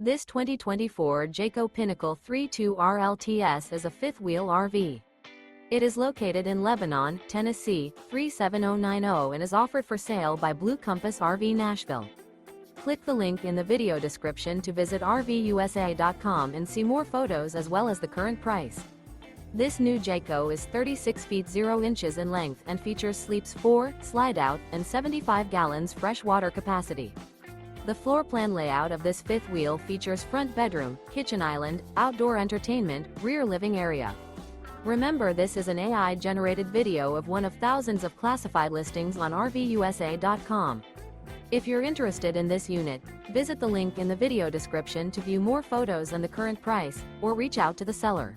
This 2024 Jayco Pinnacle 32RLTS is a fifth-wheel RV. It is located in Lebanon, Tennessee, 37090 and is offered for sale by Blue Compass RV Nashville. Click the link in the video description to visit RVUSA.com and see more photos as well as the current price. This new Jayco is 36 feet 0 inches in length and features sleeps 4, slide-out, and 75 gallons fresh water capacity. The floor plan layout of this fifth wheel features front bedroom, kitchen island, outdoor entertainment, rear living area. Remember, this is an AI-generated video of one of thousands of classified listings on RVUSA.com. If you're interested in this unit, visit the link in the video description to view more photos and the current price, or reach out to the seller.